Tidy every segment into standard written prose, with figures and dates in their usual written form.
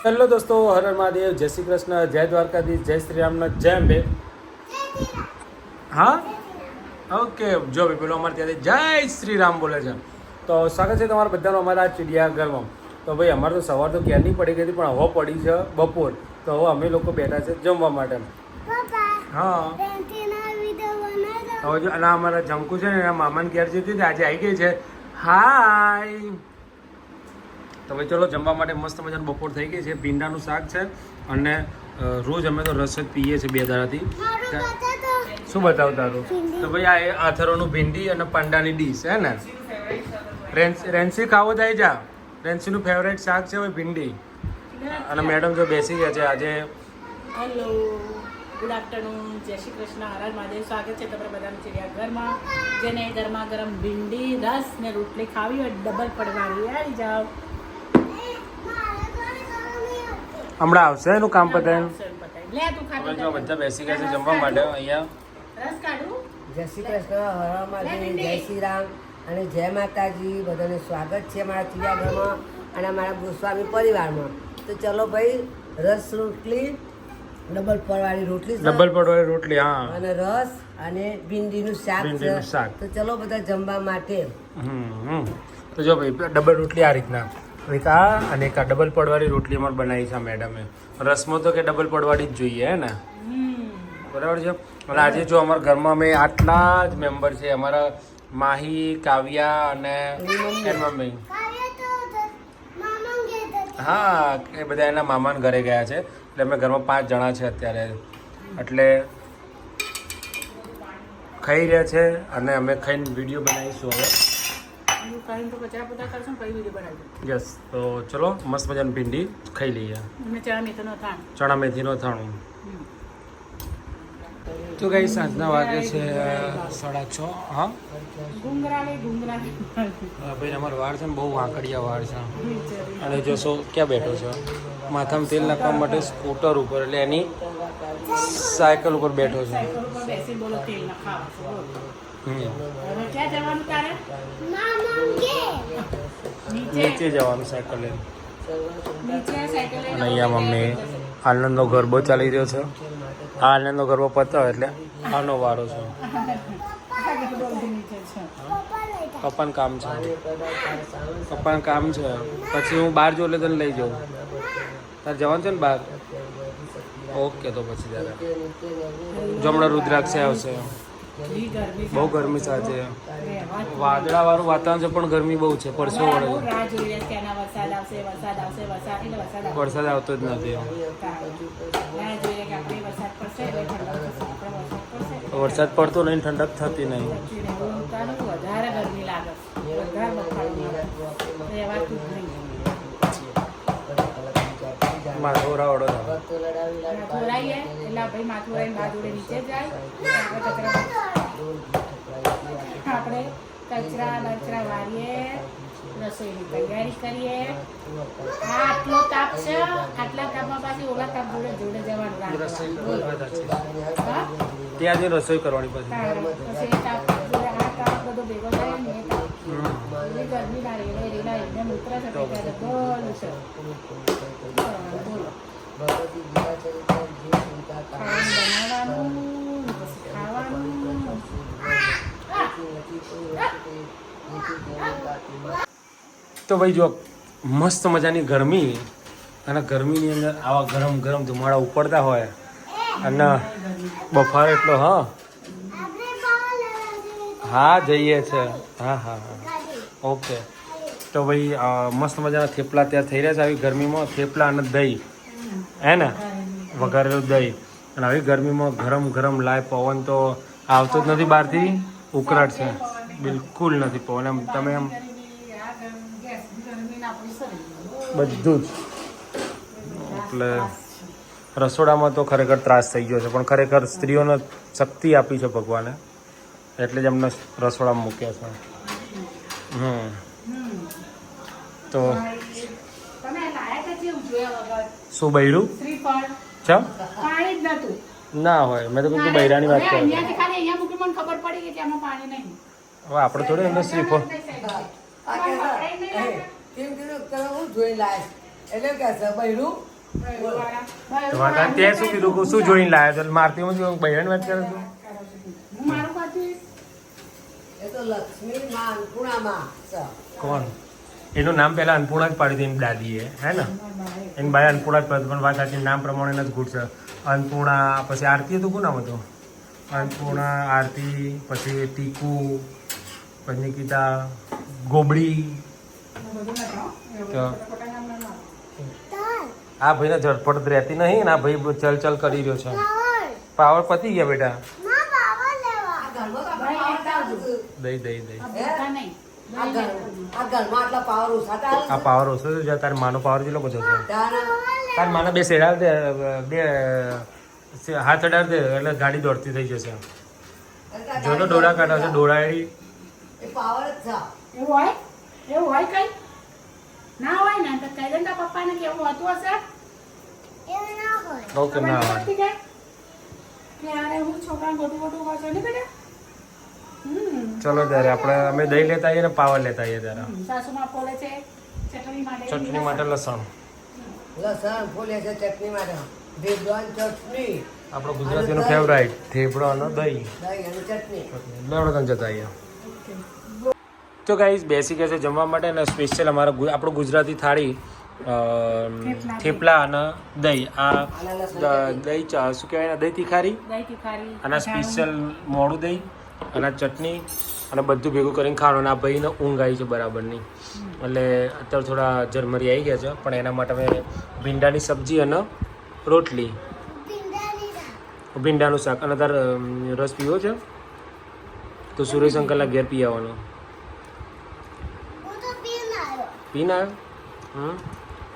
Hello દોસ્તો, હર હર મહાદેવ, જય શ્રી કૃષ્ણ, જય દ્વારકાધીશ, જય શ્રી રામનો જય અંબે. હા ઓકે, જો ભાઈ પેલો અમારે ત્યાંથી જય શ્રી રામ બોલે છે. તો સ્વાગત છે તમારા બધાનું અમારા ચિડિયાઘરમાં. તો ભાઈ અમારે તો સવાર તો ક્યારની પડી ગઈ હતી, પણ હવે પડી છે બપોર. તો હવે અમે લોકો બેઠા છે જમવા માટે. હા હવે જો અને અમારા જમકુ છે ને એના મામાને ઘેર જતી હતી, આજે આવી ગઈ છે. હાય. તો ભાઈ ચલો જમવા માટે મસ્ત મજાનું બપોર થઈ ગઈ છે. ભીંડાનું શાક છે અને રોજ અમે તો રસ જ પીએ છીએ 2 દાડાથી. શું બતાવું તારું? તો ભાઈ આ આથરોનું ભીંડી અને પાંડાની ડીશ હે ને. રેન્સી ખાવો જાય જા. રેન્સીનું ફેવરેટ શાક છે ભાઈ ભીંડી. અને મેડમ જો બેસી ગયા છે આજે. હેલો, ગુડ આફ્ટરનૂન, જય શ્રી કૃષ્ણ, હર હર મહાદેવ. સ્વાગત છે તમારા બધાનું ચિડિયાઘરમાં. જેને ગરમા ગરમ ભીંડી રસ ને રોટલી ખાવી હોય ડબલ પડવાની આવી જાઓ. હમણાં આવશે એનું કામ પતાવીને. લે તું ખાતો જો બધા બેસી ગયા છે જમવા માટે અહીંયા. રસ કાઢું. જય શ્રી કૃષ્ણ, હર હર મહાદેવ, જય શ્રી રામ અને જય માતાજી. બધાને સ્વાગત છે અમારા ચિડિયાઘરમાં અને અમારા ગોસ્વામી પરિવારમાં. તો ચલો ભાઈ, રસ રોટલી, ડબલ પડવાળી રોટલી છે. ડબલ પડવાળી રોટલી, હા, અને રસ અને ભીંડીનું શાક છે. ભીંડીનું શાક. તો ચલો બધા જમવા માટે. તો જો ભાઈ ડબલ રોટલી આ રીતના, એક આ અને એક આ ડબલ પડવાળી રોટલી અમારે બનાવી છે મેડમે. રસમાં તો કે ડબલ પડવાળી જ જોઈએ હે ને, બરાબર છે. અને આજે જો અમારા ઘરમાં અમે આટલા જ મેમ્બર છે. અમારા માહી, કાવ્યા અને એની મમ્મી. હા, એ બધા એના મામાના ઘરે ગયા છે. એટલે અમે ઘરમાં 5 જણા છે અત્યારે. એટલે ખાઈ રહ્યા છે અને અમે ખાઈને વિડીયો બનાવીશું હવે. યસ, તો ચલો મસ્ત મજાની ભીંડી ખાઈ લઈએ. ચણા મેથીનો થાણું. તો કઈ સાંજના વાગે છે 6:30. હા ભાઈ અમારો વાળ છે ને બહુ વાંકડિયા વાળ છે. અને જો ક્યાં બેઠો છે? માથામાં તેલ નાખવા માટે સ્કૂટર ઉપર, એટલે એની સાયકલ ઉપર બેઠો છે. નીચે જવાનું સાયકલ લઈને. અને અહીંયા મમ્મી આનંદનો ગરબો ચાલી રહ્યો છે. આ આનંદનો ગરબો પતાવે એટલે આનો વારો છે. પપ્પાનું કામ છે, પપ્પાનું કામ છે. પછી હું બહાર જોઉં એટલે તને લઈ જાઉં. તારે જવાનું છે ને બહાર? ઓકે, તો પછી ત્યારે જો હમણાં રુદ્રાક્ષ આવશે. બહુ ગરમી સાથે વાદળા વાળું વાતાવરણ છે, પણ ગરમી બહુ છે. પરસો વળે છે. વરસાદ આવતો જ નથી. વરસાદ પડતો નહીં, ઠંડક થતી નહીં. માથોરાવડો આપણે કચરા બચરા વાળીએ, રસોઈની તૈયારી કરીએ. આટલો તાપ છે, આટલા તાપમાં પાછી ઓલા તાપ જોડે જોડે જવાનું. ત્યાં જઈને રસોઈ કરવાની પછી તાપ જોડે આ તાપ બધો ભેગો થાય ને ગરમી ના રેલા એકદમ ઉતરે છે. બોલું છે તો ભાઈ જો મસ્ત મજાની ગરમી, અને ગરમીની અંદર આવા ગરમ ગરમ ધુમાડા ઉપડતા હોય અને બફારો એટલો. હા જઈએ છે. હા ઓકે. તો ભાઈ મસ્ત મજાના થેપલા ત્યાં થઈ રહ્યા છે આવી ગરમીમાં. થેપલા અને દહીં, હે ને, વઘારેલું દહીં. અને આવી ગરમીમાં ગરમ ગરમ લાય. પવન તો આવતો જ નથી બહારથી, ઉકળાટ છે, બિલકુલ નથી પવન. એમ તમે એમ બધું જ. એટલે રસોડામાં તો ખરેખર ત્રાસ થઈ ગયો છે, પણ ખરેખર સ્ત્રીઓને શક્તિ આપી છે ભગવાને, એટલે જ એમને રસોડામાં મૂક્યા છે. તો શું બૈરું ચમ ના હોય? મેં તો કીધું બૈરાની વાત કરું. હવે આપણે થોડી અંદર શ્રીફળ જોઈ લાય એટલે કે બૈરું તમારે ત્યાં શું કીધું શું જોઈને લાવ્યા છો મારતી હું બહેન વાત કરે છું હું મારું ખાતી એ તો લક્ષ્મી માં અન્નપૂર્ણામાં છે. કોણ એનું નામ પહેલા અન્નપૂર્ણા જ પાડી હતી એની દાદીએ હે ને એની બાય અન્નપૂર્ણા જ પાડી પણ વાત સાચી નામ પ્રમાણે જ ગુડ છે અન્નપૂર્ણા પછી આરતી હતું કોણ નામ હતું અન્નપૂર્ણા આરતી પછી ટીકુ પછી નિકિતા ગોબડી તો આ ભાઈને ઝડપટ રહેતી નહીં ને આ ભાઈ ચલ ચલ કરી રહ્યો છે પાવર પતી ગયા બેટા આ ઘરમાં તો આપણે પાવર ચાલુ છે. દઈ દઈ દઈ આ ઘરમાં આટલા પાવર ઓછા ચાલે આ પાવર ઓછો છે તારી માનો પાવર કેટલો બધો છે તારે તારી માને બે શેડા દે બે હાથ અડાડ દે એટલે ગાડી દોડતી થઈ જશે જો તો ડોળા કાઢા છે ડોળાડી એ પાવર જ છે. એવું હોય કઈ ના હોય ને તો કહી દે ને તારા પપ્પાને કે એવું હતું હશે ઓકે ના હોય કે યાર હું છોકરાને ગોટું ગોટું વાંચો ને બેટા ચલો ત્યારે આપણે અમે દહીં લેતા આવીએ ને પાવર લેતા આવીએ ત્યારે સાસુમાં ફોલે છે ચટણી માટે ચટણી માટે લસણ લસણ ફોલે છે ચટણી માટે ભેજવાન ચટણી આપણો ગુજરાતીનો ફેવરાઇટ થેપડો અને દહીં દહીં અને ચટણી લેવડો તને જતા આવીએ તો ગાઈઝ બેસી ગયા છે જમવા માટે અને સ્પેશિયલ અમારા આપણું ગુજરાતી થાળી થેપલા અને દહીં આ દહીં શું કહેવાય દહીં તીખારી દહીં તીખારી અને સ્પેશિયલ મોડું દહીં અને ચટણી અને બધું ભેગું કરીને ખાવાનું અને આ ભાઈને ઊંઘ આવી છે બરાબરની એટલે અત્યારે થોડા ઝરમરી આવી ગયા છે પણ એના માટે અમે ભીંડાની સબ્જી અને રોટલી ભીંડાનું શાક અને તાર રસ પીવો છે તો સુરેશ અંકલના ઘેર પી આવવાનો પીને આવ્યો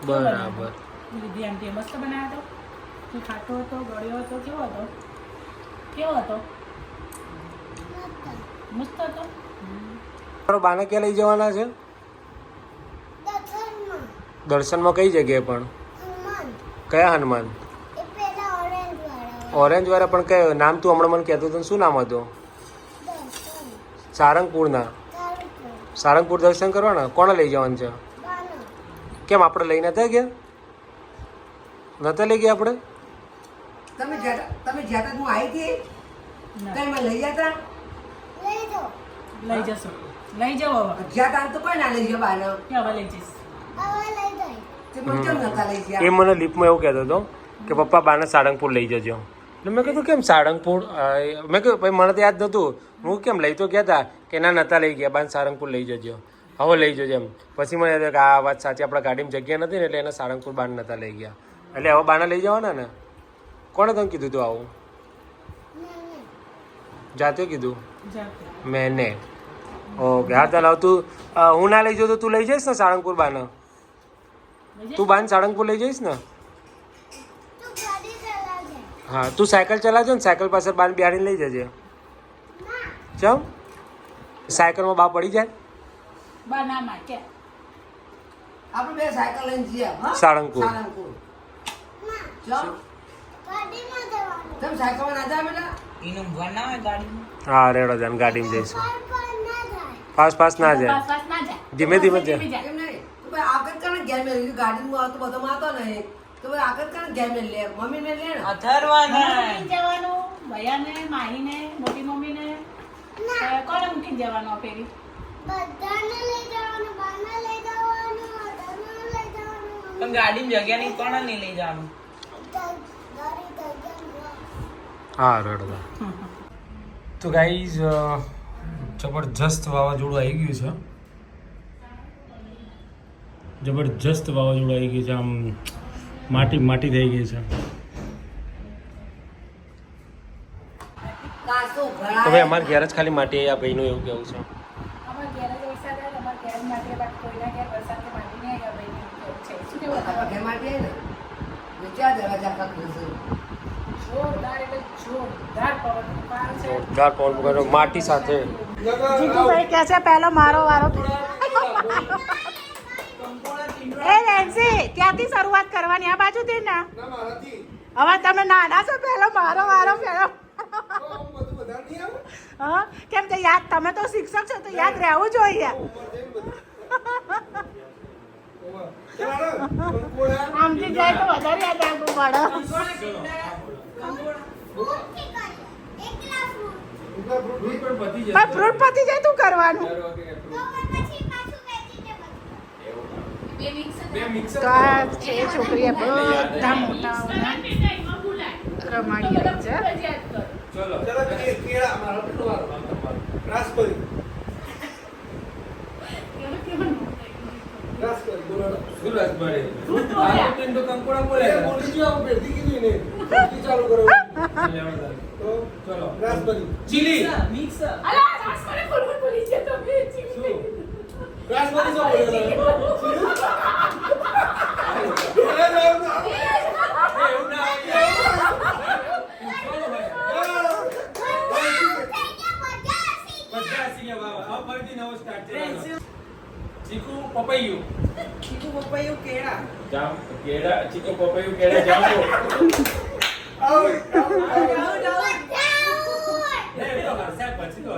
બરાબર દીદી આંટીએ મસ્ત બનાવ્યો હતો તું ખાટો હતો ગળ્યો હતો કેવો હતો મસ્ત હતો મારો બાને ક્યાં લઈ જવાના છે દર્શનમાં કઈ જગ્યાએ પણ કયા હનુમાન ઓરેન્જ વાળા પણ કયો નામ તું હમણાં મને કહેતો હતો શું નામ હતું સારંગપુર દર્શન કરવાના કોણે લઈ જવાનું છે કેમ આપણે લઈ નતા ગયા નતા લઈ ગયા આપણે તમે જ્યાં હું આવી હતી તમે લઈ જતા લઈ જશો લઈ જાઓ હવે જ્યાં તો કોઈ ના લઈ જાય બાને કે હવે લઈ જઈશ તે મને કેમ નતા લઈ ગયા એ મને લીપમાં એવું કહેતો હતો કે પપ્પા બાને સાળંગપુર લઈ જજો એટલે મેં કીધું કેમ સાળંગપુર મેં કીધું ભાઈ મને તો યાદ નહોતું હું કેમ લઈ તો ગયા હતા કે ના નતા લઈ ગયા બાને સાળંગપુર લઈ જજો હવે લઈ જજો એમ પછી મને યાદ કે આ વાત સાચી આપણા ગાડીમાં જગ્યા નથી ને એટલે એને સાળંગપુર બાને નતા લઈ ગયા એટલે હવે બાને લઈ જવાના ને કોણે તને કીધું તું આવું જાતે કીધું મેને ઓકે હા ચાલ તું હું ના લઈ જાઉં તો તું લઈ જઈશ ને સાળંગપુર બાને તું બાને સાળંગપુર લઈ જઈશ ને હા તું સાયકલ ચલાવજો ને સાયકલ પાસે બાને બિહાડીને લઈ જજે ચમ સાયકલમાં બા પડી જાય બનામાં કે આપણે બે સાયકલ લઈને જઈએ હા સાળંગપુર સાળંગપુર ચલ તમે સાયકલમાં ના જાય બેટા હા રેડો જાન ગાડીમાં જઈશું ફાસ્ટ ના જાય પાસ પાસ ના જાય ધીમે ધીમે જાય એમ નહીં તો ભાઈ આગળ કાને ઘેર મેં લીધું ગાડીમાં આવતો બધો માતો નહીં તો ભાઈ આગળ કાને ઘેર મેં લે મમ્મી ને લે ને મૂકીને જવાનું ભૈયાને માહીને મોટી મમ્મીને કોને મૂકીને જવાનું પેરી ગાડી જગ્યા નહીં કોણ નહીં લઈ જવાનું હા રેડો તો ગાઈઝ જબરજસ્ત વાવાઝોડું આવી ગયું છે જબરજસ્ત વાવાઝોડું આવી ગયું છે આમ માટી થઈ ગઈ છે કાસો તો ભાઈ અમારે ઘેર જ ખાલી માટી આ ભાઈનું એવું કેવું છે અમારા ઘેર જ વરસાદ આવે અમારા ઘેર માટે બાકી કોઈના ઘેર વરસાદ કે માટી નહીં આવ્યા ભાઈ કેવું છે શું કેવું આપણા ઘેર માટે ને વિચાર દરવાજા કકડું જોરદાર એટલે જોરદાર પવન ફૂંકાયો છે જોરદાર પવન ફૂંકાયો માટી સાથે જીતુભાઈ કહે છે પહેલો મારો વારો એ રેન્સી ક્યાંથી શરૂઆત કરવાની આ બાજુથી ને હવે તમે નાના છો પહેલો મારો વારો પહેલો હા કેમ કે યાદ તમે તો શિક્ષક છો તો યાદ રહેવું જોઈએ આમથી જાય તો વધારે યાદ રાખવું પડે પણ ફ્રૂટ પતી જાય તું કરવાનું તો આ છે છોકરીએ બધા મોટા રમાડી છે ચલો ચીલી અલા રાસમલાઈ બોલી છે તો બે ચીલી ચીકુ પપૈયું ચીકુ પપૈયું કેળા કેળા ચીકુ પપૈયું કેળા જાંબુ પછી તો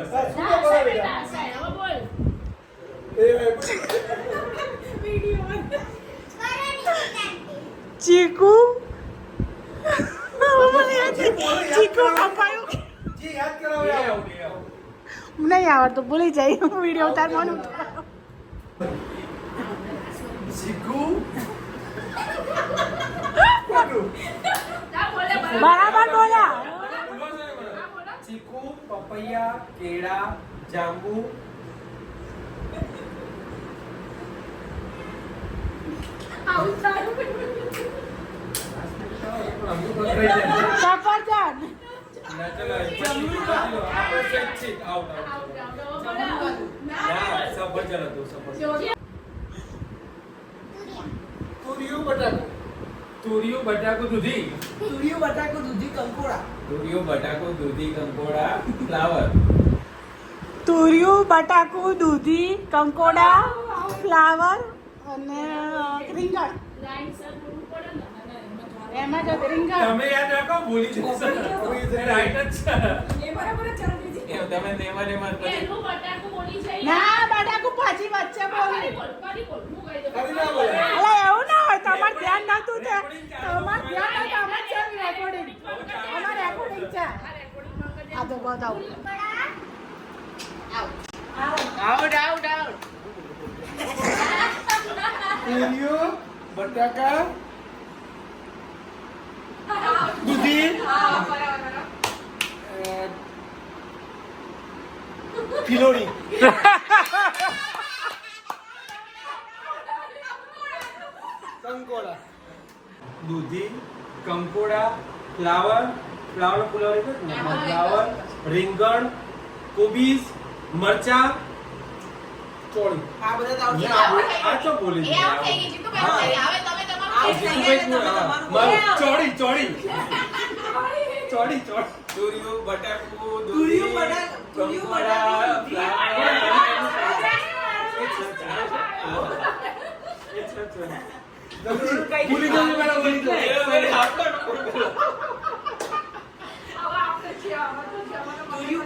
ચીકુ ચીકુ પપાયું નહીં આવડતું ભૂલી જાય વિડીયો ઉતારવાનું બરાબર બોલા ચીકુ પપૈયા કેળા જાંબુ સફરજન તુરિયું બટાકું દૂધી તુરિયું બટાકું દૂધી કંકોડા તુરિયું બટાકું દૂધી કંકોડા ફ્લાવર તુરિયું બટાકું દૂધી કંકોડા ફ્લાવર અને રીંગણ એમાં જ રીંગણ તમે યાદ રાખો ભૂલી જશો રાઈટ જ છે એ બરાબર ચાલી એ તમે નેમા નેમા પછી ના બટાકું પછી વચ્ચે બોલી ના બોલે અલા એવું ના હોય તમારે ધ્યાન નતું તે તમારે ધ્યાન નતું અમાર છે રેકોર્ડિંગ અમાર રેકોર્ડિંગ છે આ તો બતાવું આઉટ આઉટ આઉટ તુરિયું બટાકા દૂધી ફિલોડી કંકોડા દૂધી કંકોડા ફ્લાવર ફ્લાવર રીંગણ કોબીજ મરચા ચોળી આ બધા તો આ તો બોલી ચોળી તુરિયું બટાકું તુરિયું બટાકું ભૂલી ગયો મેરા ભૂલી તુરિયું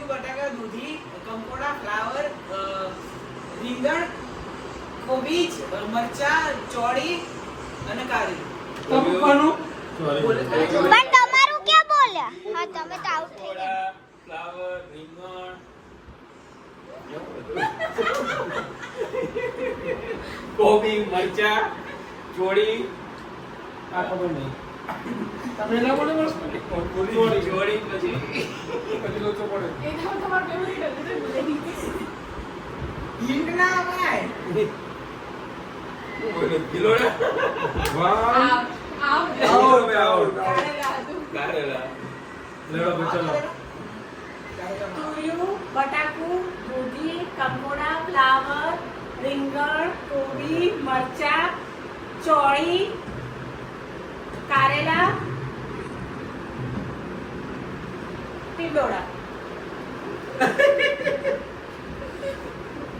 બટાકા દૂધી કંકોડા ફ્લાવર રીંગણ કોબીજ મરચા ચોળી અને કાળી પપ્પાનું પણ તમારું ક્યાં બોલ્યા હા તમે તો આઉટ થઈ ગયા ફ્લાવર રીંગણ કોબી મરચા ચોળી આ ખબર નહીં તમે ના બોલે બસ ચોળી પછી લોચો પડે હિંગ ના અપાય કિલોડા વાહ કારેલા લેડો બચલો તુરિયું બટાકું દૂધી કંકોડા ફ્લાવર રીંગણ કોબી મરચા ચોળી કારેલા ટીડોળા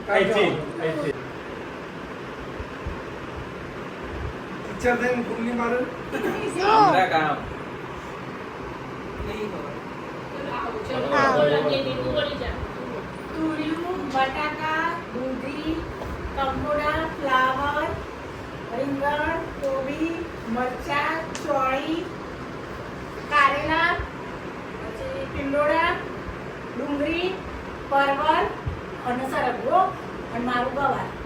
I think. ટીચર થઈને ગુલ્લી મારે હમણાં કામ નહીં ખબર તુરિયું બટાકા દૂધી કંકોડા ફ્લાવર રીંગણ, કોબી, મરચાં, ચોળી, કારેલા, પછી ટીંડોળા, ડુંગળી, પરવળ અને સરગવો અને મારું ગવાર.